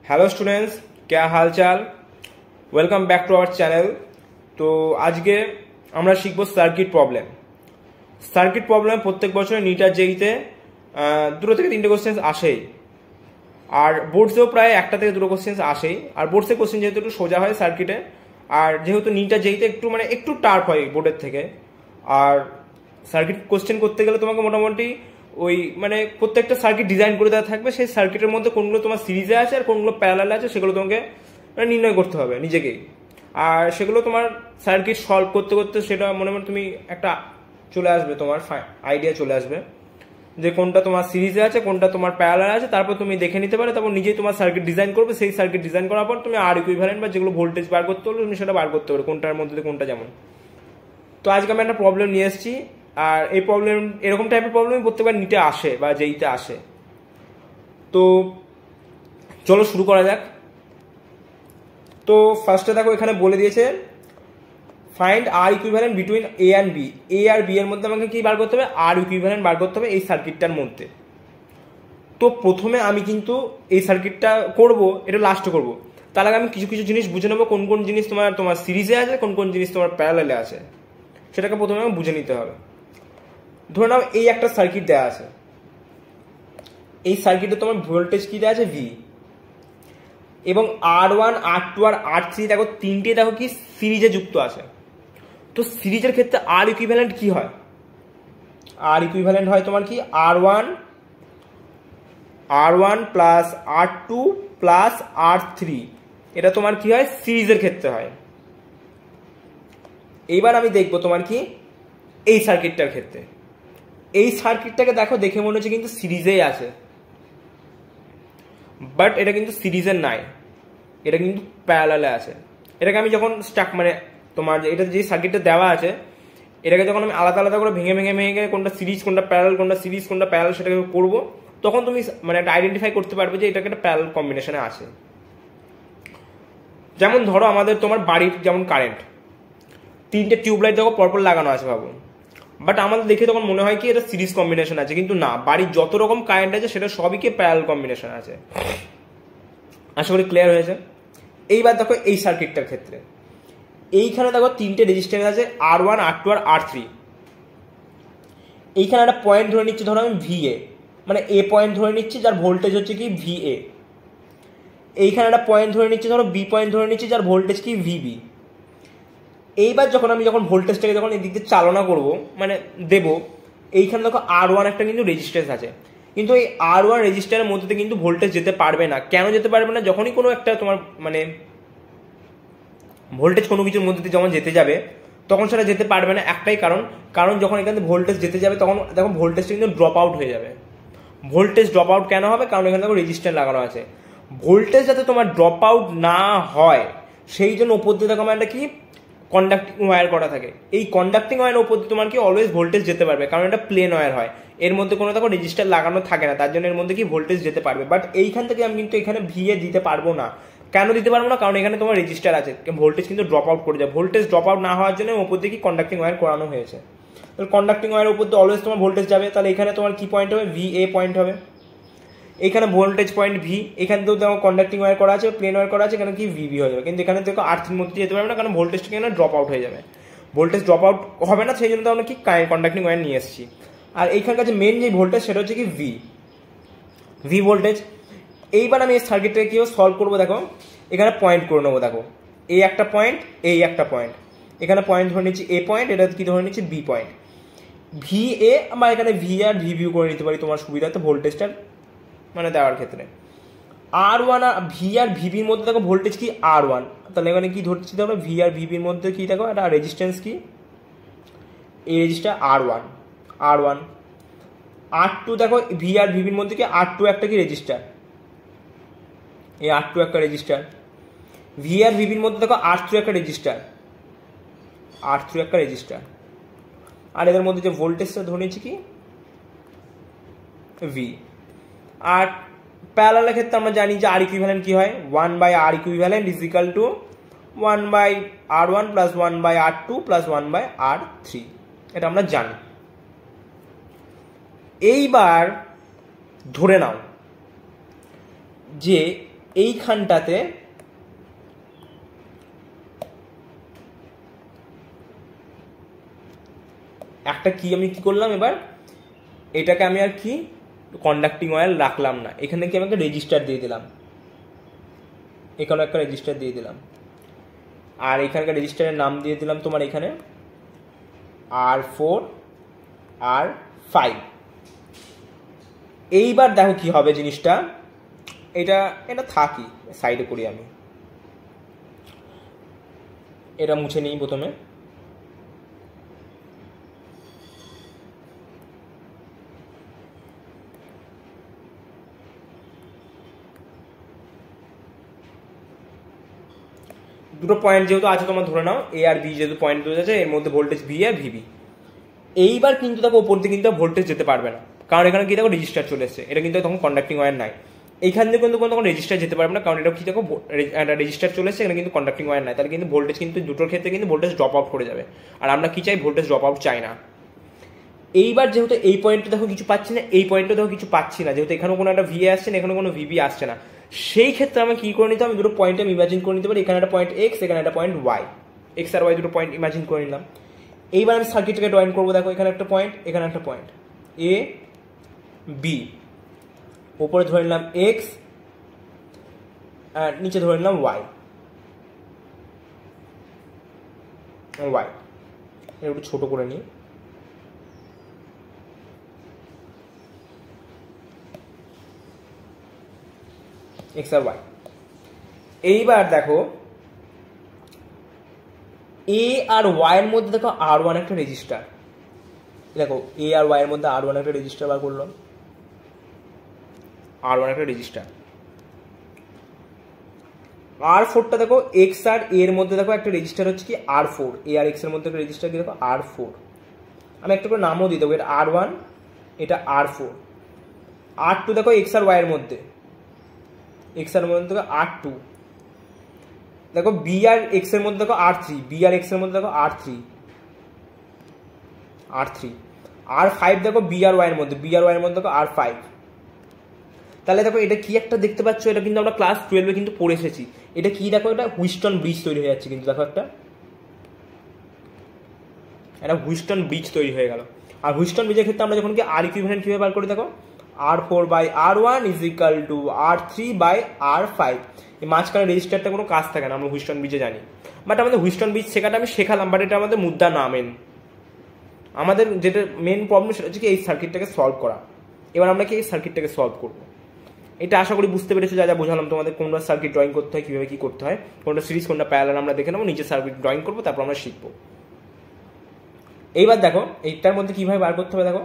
Hello students, क्या हाल चाल। Welcome back to our channel. तो आज के আমরা শিখব সার্কিট প্রবলেম। সার্কিট প্রবলেম প্রত্যেক বছর নিট আর জেইতে দুটো থেকে তিনটে কোশ্চেন আসেই, আর বোর্ডসেও প্রায় একটা থেকে দুটো কোশ্চেন আসেই। আর বোর্ডসের কোশ্চেন যেহেতু একটু সোজা হয় সার্কিটে, আর যেহেতু নিট আর জেইতে একটু টাফ হয় বোর্ডের থেকে। আর সার্কিট কোশ্চেন করতে গেলে তোমাকে মোটামুটি ওই প্রত্যেকটা সার্কিট ডিজাইন করে দেওয়া থাকবে, সেই সার্কিটের মধ্যে কোনগুলো তোমার সিরিজে আছে আর কোনগুলো প্যারালালে আছে সেগুলো তোমাকে নির্ণয় করতে হবে নিজেকেই। আর সেগুলো তোমার সার্কিট সলভ করতে করতে সেটা মনে তুমি একটা চলে আসবে, তোমার আইডিয়া চলে আসবে যে কোনটা তোমার সিরিজে আছে কোনটা তোমার প্যারালাল আছে। তারপর তুমি দেখে নিতে পারো, তারপর নিজেই তোমার সার্কিট ডিজাইন করবে। সেই সার্কিট ডিজাইন করার পর তুমি আর ইকুইভ্যালেন্ট বা যেগুলো ভোল্টেজ বার করতে হলে তুমি সেটা বার করতে পারো, কোনটার মধ্যে কোনটা যেমন। তো আজকে আমি একটা প্রবলেম নিয়ে এসেছি, আর এই প্রবলেম এরকম টাইপের প্রবলেম প্রত্যেকবার নিটে আসে বা যেইতে আসে। তো চলো শুরু করা যাক। তো ফার্স্টে দেখো এখানে বলে দিয়েছে find R equivalent between A and B. A আর বি এর মধ্যে আমাকে কি বার করতে হবে? আর ইকুইভ্যালেন্ট বার করতে হবে এই সার্কিটটার মধ্যে। তো প্রথমে আমি কিন্তু এই সার্কিটটা করব, এটা লাস্টে করব। তার আগে আমি কিছু কিছু জিনিস বুঝে নেবো, কোন কোন জিনিস তোমার সিরিজে আছে, কোন কোন জিনিস তোমার প্যারালালে আছে, সেটাকে প্রথমে আমি বুঝে নিতে হবে। ধরে নাও এই একটা সার্কিট দেওয়া আছে, এই সার্কিটে তোমার ভোল্টেজ কি দেওয়া আছে? ভি। এবং R1, R2 আর R3 দেখো তিনটে দেখো কি সিরিজে যুক্ত আছে। তো সিরিজের ক্ষেত্রে আর ইকুইভ্যালেন্ট কি হয়? আর ইকুইভ্যালেন্ট হয় তোমার কি R1 plus R2 plus R3। এটা তোমার কি হয়? সিরিজের ক্ষেত্রে হয়। এইবার আমি দেখবো তোমার কি এই সার্কিটটার ক্ষেত্রে। এই সার্কিটটাকে দেখো, দেখে মনে হচ্ছে কিন্তু সিরিজেই আছে, বাট এটা কিন্তু সিরিজের নাই, এটা কিন্তু প্যারালালে আছে। এটাকে আমি যখন তোমার এটা যে সার্কিটটা দেওয়া আছে, এটাকে যখন আমি আলাদা আলাদা করে ভেঙে ভেঙে ভেঙে কোনটা সিরিজ কোনটা প্যারালাল, কোনটা সিরিজ কোনটা প্যারালাল সেটাকে করবো, তখন তুমি একটা আইডেন্টিফাই করতে পারবে যে এটাকে একটা প্যারালাল কম্বিনেশনে আছে। যেমন ধরো আমাদের তোমার বাড়ির যেমন কারেন্ট, তিনটে টিউবলাইট দেখো পরপর লাগানো আছে ভাবো, বাট আমাদের দেখে তখন মনে হয় কি এটা সিরিজ কম্বিনেশন আছে, কিন্তু না, বাড়ির যত রকম কারেন্ট আছে সেটা সবই কি প্যারালাল কম্বিনেশন আছে। আশা করি ক্লিয়ার হয়েছে। এইবার দেখো এই সার্কিটটার ক্ষেত্রে এইখানে দেখো তিনটে রেজিস্ট্যান্স আছে, R1, R2 আর R3। এইখানে একটা পয়েন্ট ধরে নিচ্ছি, ধরো আমি VA, এ পয়েন্ট ধরে নিচ্ছি যার ভোল্টেজ হচ্ছে কি VA। এইখানে একটা পয়েন্ট ধরে নিচ্ছি, ধরো বি পয়েন্ট ধরে নিচ্ছি যার ভোল্টেজ কি VB। এইবার আমি যখন ভোল্টেজটাকে যখন এদিক দিয়ে চালনা করবো দেবো, এইখানে দেখো R1 একটা কিন্তু রেজিস্ট্যান্স আছে, কিন্তু এই R1 রেজিস্টারের মধ্যে কিন্তু ভোল্টেজ যেতে পারবে না। কেন যেতে পারবে না? যখনই কোনো একটা তোমার ভোল্টেজ কোনো কিছুর মধ্যে যখন যেতে যাবে তখন সেটা যেতে পারবে না। একটাই কারণ যখন এখানে ভোল্টেজ যেতে যাবে তখন দেখো ভোল্টেজটা কিন্তু ড্রপ আউট হয়ে যাবে। ভোল্টেজ ড্রপ আউট কেন হবে? কারণ এখানে দেখো রেজিস্ট্যান্স লাগানো আছে। ভোল্টেজ যাতে তোমার ড্রপ আউট না হয় সেই জন্য উপর দিয়ে দেখো আমার একটা কি কন্ডাক্টিং ওয়্যার করা থাকে। এই কন্ডাক্টিং ওয়্যারের উপর দিয়ে তোমার কি অলওয়েজ ভোল্টেজ যেতে পারবে, কারণ এটা প্লেন ওয়্যার হয়, এর মধ্যে কোনো দেখো রেজিস্টার লাগানো থাকে না, তার জন্য এর মধ্যে কি ভোল্টেজ যেতে পারবে। বাট এইখান থেকে আমি কিন্তু এখানে VA দিতে পারবো না। কেন দিতে পারবো না? কারণ এখানে তোমার রেজিস্টার আছে, ভোল্টেজ কিন্তু ড্রপ আউট করে যায়। ভোল্টেজ ড্রপ আউট না হওয়ার জন্য উপর দিয়ে কি কন্ডাক্টিং ওয়্যার করানো হয়েছে। তাহলে কন্ডাক্টিং ওয়্যারের উপর দিয়ে অলওয়েজ তোমার ভোল্টেজ যাবে, তাহলে এখানে তোমার কি পয়েন্ট হবে? VA পয়েন্ট হবে। এখানে ভোল্টেজ পয়েন্ট V, এখানে তো দেখো কন্ডাক্টিং ওয়্যার করা আছে, প্লেন ওয়্যার করা আছে, এখানে কি VB হয়ে যাবে। কিন্তু এখানে দেখো R3 মধ্যে যেতে পারবে না, কারণ ভোল্টেজটা এখানে ড্রপ আউট হয়ে যাবে। ভোল্টেজ ড্রপ আউট হবে না, সেই জন্য তো আমরা কি কন্ডাক্টিং ওয়্যার নিয়ে এসেছি। আর এইখানকার যে মেন যে ভোল্টেজ সেটা হচ্ছে কি V ভোল্টেজ। এইবার আমি এই সার্কিটটাকে কীভাবে সলভ করবো দেখো, এখানে পয়েন্ট করে নেবো। দেখো এই একটা পয়েন্ট, এই একটা পয়েন্ট, এখানে পয়েন্ট ধরে নিচ্ছি A পয়েন্ট, এটা কি ধরে নিচ্ছি B পয়েন্ট। VA বা এখানে V আর VB করে নিতে পারি তোমার সুবিধাতে ভোল্টেজটার দেওয়ার ক্ষেত্রে। R1 আর V আর VBর মধ্যে দেখো ভোল্টেজ কি R1, তাহলে এখানে কি ধরছি দেখো V আর VBর মধ্যে কি দেখো একটা রেজিস্ট্যান্স কি, এই রেজিস্টার R1। R2 দেখো V আর VBর মধ্যে কি R2 একটা কি রেজিস্টার, এই R2 একটা রেজিস্টার। V আর VBর মধ্যে দেখো R3 একটা রেজিস্টার, আর এদের মধ্যে যে ভোল্টেজটা ধরে নিচ্ছি কি V। আর প্যারালালের ক্ষেত্রে আমরা জানি যে আর ইকুইভ্যালেন্ট কি হয়, 1/R equivalent is equal to 1/R1 plus 1/R2 plus 1/R3, এটা আমরা জানি। এইবার ধরে নাও যে এইখানটাতে একটা কি আমি কি করলাম, এবার এটাকে আমি আর কি কন্ডাক্টিং ওয়্যার রাখলাম না, এখানে কি আমি একটা রেজিস্টার দিয়ে দিলাম, এখানে একটা রেজিস্টার দিয়ে দিলাম, আর এখানকার রেজিস্টারের নাম দিয়ে দিলাম তোমার এখানে R4 R5। এইবার দেখো কি হবে জিনিসটা, এটা এটা থাকি সাইডে করি, আমি এটা মুছে নিই প্রথমে। দুটো পয়েন্ট যেহেতু আছে তোমার ধরে নাও, এ আর বি যেহেতু পয়েন্ট দুটো আছে, এর মধ্যে ভোল্টেজ ভি আর ভিবি। এইবার কিন্তু দেখো ওপর দিকে কিন্তু ভোল্টেজ যেতে পারবে না, কারণ এখানে কি দেখো রেজিস্টার চলে এসছে, এটা কিন্তু তখন কন্ডাক্টিং ওয়্যার নাই। এইখান থেকে কিন্তু তখন রেজিস্টার যেতে পারবে না, কারণ এটা কি দেখো একটা রেজিস্টার চলে এসছে, এখানে কিন্তু কন্ডাক্টিং ওয়্যার নাই, তাহলে কিন্তু ভোল্টেজ কিন্তু দুটোর ক্ষেত্রে কিন্তু ভোল্টেজ ড্রপ আউট করে যাবে, আর আমরা কি চাই, ভোল্টেজ ড্রপ আউট চাই না। এইবার যেহেতু এই পয়েন্টে দেখো কিছু পাচ্ছি না, এই পয়েন্টে দেখো কিছু পাচ্ছি না, যেহেতু এখানে কোনো একটা ভিএ আসছে না, এখানে কোনো ভিবি আসছে না, সেই ক্ষেত্রে আমি কি করে নিতে, আমি দুটো পয়েন্ট আমি ইমাজিন করে নিতে পারি, এখানে একটা পয়েন্ট এক্স, এখানে একটা পয়েন্ট ওয়াই, এক্স আর ওয়াই দুটো পয়েন্ট ইমাজিন করে নিলাম। এইবার আমি সার্কিটটাকে ড্রয়িং করবো, দেখো এখানে একটা পয়েন্ট, এখানে একটা পয়েন্ট এ বি, ওপরে ধরে নিলাম এক্স আর নিচে ধরে নিলাম ওয়াই, ওয়াই একটু ছোট করে নিই, এক্স আর ওয়াই। এইবার দেখো এ আর ওয়াই এর মধ্যে দেখো R1 একটা রেজিস্টার, দেখো এ আর ওয়াই এর মধ্যে R1 একটা রেজিস্টার বার করলাম, R1 একটা রেজিস্টার। R4টা দেখো এক্স আর এর মধ্যে দেখো একটা রেজিস্টার হচ্ছে কি R4, এ আর এক্স এর মধ্যে একটা রেজিস্টার কি দেখো R4, আমি একটা করে নামও দিয়ে দেবো, এটা R1 এটা R4। R2 দেখো এক্স আর ওয়াই এর মধ্যে, এক্স আর মধ্যে দেখো R2, দেখো বি আর এক্স এর মধ্যে দেখো R3, বি আর এক্স এর মধ্যে দেখো R3, R5 দেখো বি আর ওয়াই এর মধ্যে, বি আর ওয়াই এর মধ্যে দেখো R5। তাহলে দেখো এটা কি একটা দেখতে পাচ্ছ, এটা কিন্তু আমরা ক্লাস 12-এ কিন্তু পড়ে এসেছি, এটা কি দেখো, এটা হুইস্টন ব্রিজ তৈরি হয়ে যাচ্ছে, কিন্তু দেখো একটা হুইস্টন ব্রিজ তৈরি হয়ে গেল। আর হুইস্টন ব্রিজের ক্ষেত্রে আমরা যখন কি আর ইকুইভ্যালেন্ট কিভাবে বার করি, দেখো R4/R1 is equal to R3/R5, এই মাঝখানে রেজিস্টারটা কোনো কাজ থাকে না, আমরা হুইস্টন ব্রিজে জানি, বাট আমাদের হুইস্টন ব্রিজ শেখাটা আমি শেখালাম, বাট এটা আমাদের মুদ্রা না, মেন আমাদের যেটা মেন প্রবলেম সেটা হচ্ছে কি এই সার্কিটটাকে সলভ করা। এবার আমরা কি এই সার্কিটটাকে সলভ করবো, এটা আশা করি বুঝতে পেরেছো, যা যা বোঝালাম তোমাদের, কোনটা সার্কিট ড্রয়িং করতে হয়, কীভাবে কী করতে হয়, কোনটা সিরিজ কোনটা প্যারালাল আমরা দেখে নেবো, নিচে সার্কিট ড্রয়িং করবো, তারপর আমরা শিখবো। এইবার দেখো এইটার মধ্যে কীভাবে বার করতে হবে, দেখো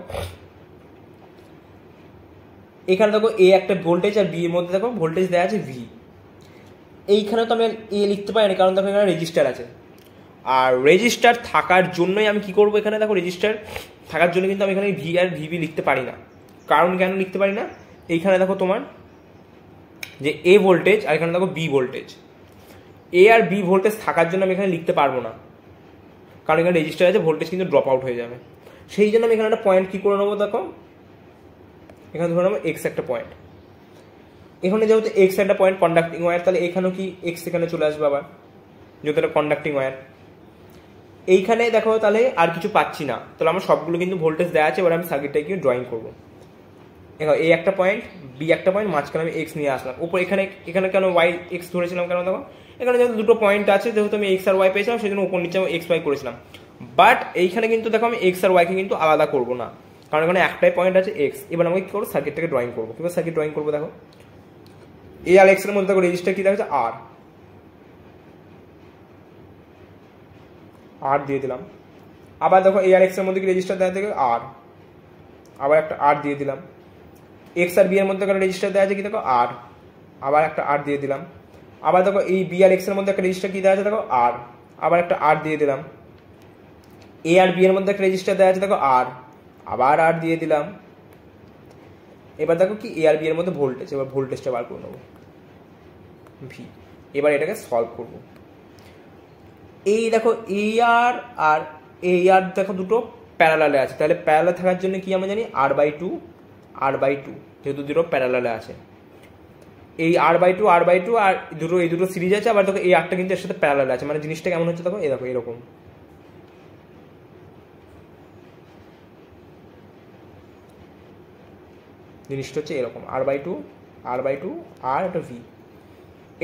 এখানে দেখো এ একটা ভোল্টেজ আর বি এর মধ্যে দেখো ভোল্টেজ দেওয়া আছে ভি, এইখানে তো আমি এ লিখতে পারি না, কারণ দেখো এখানে রেজিস্টার আছে, আর রেজিস্টার থাকার জন্যই আমি কি করবো, এখানে দেখো রেজিস্টার থাকার জন্য কিন্তু আমি এখানে ভি আর ভিবি লিখতে পারি না, কারণ কেন লিখতে পারি না, এইখানে দেখো তোমার যে এ ভোল্টেজ আর এখানে দেখো বি ভোল্টেজ, এ আর বি ভোল্টেজ থাকার জন্য আমি এখানে লিখতে পারবো না, কারণ এখানে রেজিস্টার আছে, ভোল্টেজ কিন্তু ড্রপ আউট হয়ে যাবে, সেই জন্য আমি এখানে একটা পয়েন্ট কি করে নেবো, দেখো এখানে ধরে নেবো এক্স একটা পয়েন্ট, এখানে যেহেতু এক্স একটা পয়েন্ট কন্ডাক্টিং ওয়্যার, তাহলে এখানেও কি এক্স এখানে চলে আসবে আবার, যেহেতু এটা কন্ডাক্টিং ওয়্যার। এইখানে দেখো তাহলে আর কিছু পাচ্ছি না, তাহলে আমার সবগুলো কিন্তু ভোল্টেজ দেওয়া আছে, এবার আমি সার্কিটটাকে কি ড্রয়িং করবো, দেখো এ একটা পয়েন্ট বি একটা পয়েন্ট, মাঝখানে আমি এক্স নিয়ে আসলাম, উপর এখানে এখানে কেন ওয়াই এক্স ধরেছিলাম, কেন দেখো এখানে যেহেতু দুটো পয়েন্ট আছে, যেহেতু আমি এক্স আর ওয়াই পেয়েছিলাম, সেই জন্য উপর নিচে আমি এক্স ওয়াই করেছিলাম, বাট এইখানে কিন্তু দেখো আমি এক্স আর ওয়াইকে কিন্তু আলাদা করবো না, কারণ এখানে একটাই পয়েন্ট আছে এক্স। এবার আমি কি করবো, সার্কিটটাকে ড্রয়িং করবো, কিংবা সার্কিট ড্রয়িং করবো, দেখো এ আর এক্স এর মধ্যে দেখো রেজিস্টার কি দেখা আর দিয়ে দিলাম, আবার দেখো এ আর এক্স এর মধ্যে কি রেজিস্টার দেওয়া থেকে আর, আবার একটা আর দিয়ে দিলাম, এক্স আর বি এর মধ্যে একটা রেজিস্টার দেওয়া আছে কি দেখো আর, আবার একটা আর দিয়ে দিলাম, আবার দেখো এই বি আর এক্স এর মধ্যে একটা রেজিস্টার কি দেওয়া আছে দেখো আর, আবার একটা আর দিয়ে দিলাম, এ আর বি এর মধ্যে একটা রেজিস্টার দেওয়া আছে দেখো আর, আবার আর দিয়ে দিলাম। এবার দেখো কি এ আর বি এর মধ্যে ভোল্টেজ, এবার ভোল্টেজটা বার করে নেবো ভি, এবার এটাকে সলভ করবো। এই দেখো এ আর আর এ আর দেখো দুটো প্যারালালে আছে, তাহলে প্যারালাল থাকার জন্য কি আমরা জানি R/2, যেহেতু দুটো প্যারালালে আছে। এই r/2 r/2 আর এই দুটো সিরিজ আছে, আবার দেখো এই আরটা কিন্তু এর সাথে প্যারালাল আছে, মানে জিনিসটা কেমন হচ্ছে দেখো, এই দেখো এরকম জিনিসটা হচ্ছে এরকম r/2 r/2 আর একটা v,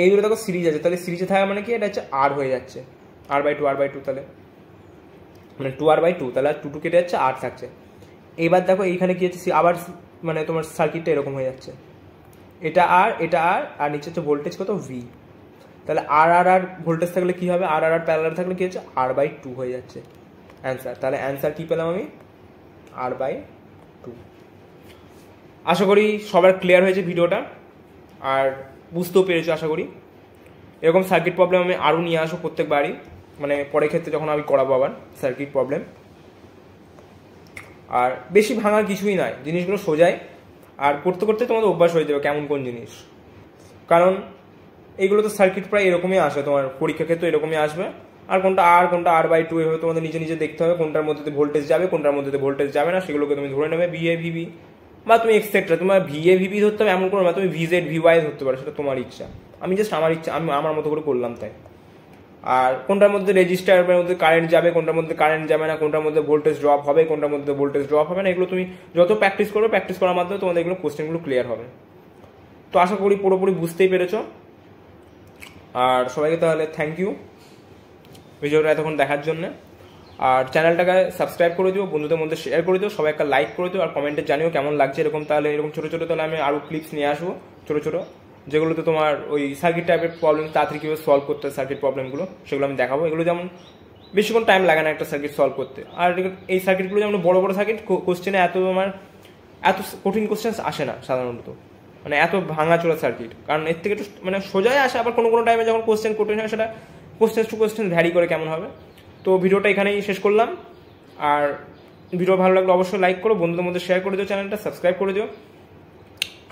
এই দুটো দেখো সিরিজ আছে, তাহলে সিরিজে থাকা মানে কি এটা হচ্ছে r হয়ে যাচ্ছে, r/2 তাহলে মানে 2r/2, তাহলে 2 কেটে যাচ্ছে, r থাকছে। এবার দেখো এইখানে কি হচ্ছে আবার মানে তোমার সার্কিটটা এরকম হয়ে যাচ্ছে, এটা আর আর নিচে হচ্ছে ভোল্টেজ কত v, তাহলে আর ভোল্টেজ থাকলে কি হবে, আর প্যারালাল থাকলে কি হচ্ছে r/2 হয়ে যাচ্ছে অ্যান্সার। তাহলে অ্যান্সার কি পেলাম আমি, r/2। আশা করি সবার ক্লিয়ার হয়েছে ভিডিওটা আর বুঝতেও পেরেছো আশা করি। এরকম সার্কিট প্রবলেম আমি আরও নিয়ে আসবো প্রত্যেকবারই, মানে পরের ক্ষেত্রে যখন আমি করাবো আবার সার্কিট প্রবলেম। আর বেশি ভাঙার কিছুই নয়, জিনিসগুলো সোজাই, আর করতে করতে তোমাদের অভ্যাস হয়ে যাবে কেমন কোন জিনিস, কারণ এইগুলো তো সার্কিট প্রায় এরকমই আসে, তোমার পরীক্ষা ক্ষেত্রে এরকমই আসবে। আর কোনটা r/2 এভাবে তোমাদের নিজে নিজে দেখতে হবে, কোনটার মধ্যে ভোল্টেজ যাবে কোনটার মধ্যে ভোল্টেজ যাবে না, সেগুলোকে তুমি ধরে নেবে VA VB, বা তুমি এক্সেট্রা তোমার VA VB ধরতে হবে এমন কোনো না, তুমি VZ VY ধরতে পারো, সেটা তোমার ইচ্ছা। আমি জাস্ট আমার ইচ্ছা, আমি আমার মতো করে করলাম তাই। আর কোনটার মধ্যে রেজিস্টারের মধ্যে কারেন্ট যাবে কোনটার মধ্যে কারেন্ট যাবে না, কোনটার মধ্যে ভোল্টেজ ড্রপ হবে কোনটার মধ্যে ভোল্টেজ ড্রপ হবে না, এগুলো তুমি যত প্র্যাকটিস করবে, প্র্যাকটিস করার মাধ্যমে তোমাদের এগুলো কোশ্চেনগুলো ক্লিয়ার হবে। তো আশা করি পুরোপুরি বুঝতেই পেরেছো। আর সবাইকে তাহলে থ্যাংক ইউ ভিডিওটা এতক্ষণ দেখার জন্য। আর চ্যানেলটাকে সাবস্ক্রাইব করে দিও, বন্ধুদের মধ্যে শেয়ার করে দিও, সবাই একটা লাইক করে দিও, আর কমেন্টে জানিও কেমন লাগছে এরকম। তাহলে এরকম ছোটো ছোটো তাহলে আমি আরও ক্লিপস নিয়ে আসবো ছোটো ছোটো, যেগুলোতে তোমার ওই সার্কিট টাইপের প্রবলেম তাড়াতাড়ি কীভাবে সলভ করতে হয় সার্কিট প্রবলেমগুলো, সেগুলো আমি দেখাবো। এগুলো যেমন বেশিক্ষণ টাইম লাগে না একটা সার্কিট সলভ করতে, আর এই সার্কিটগুলো যেমন বড় বড় সার্কিট কোশ্চেনে এত কঠিন কোশ্চেন আসে না সাধারণত, মানে এত ভাঙাচোরা সার্কিট, কারণ এর থেকে একটু মানে সোজাই আসে, আবার কোনো কোনো টাইমে যখন কোশ্চেন কঠিন হয় সেটা কোশ্চেন টু কোশ্চেন ভ্যারি করে কেমন হবে। তো ভিডিওটা এখানেই শেষ করলাম, আর ভিডিও ভালো লাগলে অবশ্যই লাইক করো, বন্ধুদের মধ্যে শেয়ার করে দিও, চ্যানেলটা সাবস্ক্রাইব করে দিও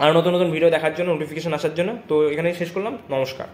আর নতুন নতুন ভিডিও দেখার জন্য, নোটিফিকেশন আসার জন্য। তো এখানেই শেষ করলাম, নমস্কার।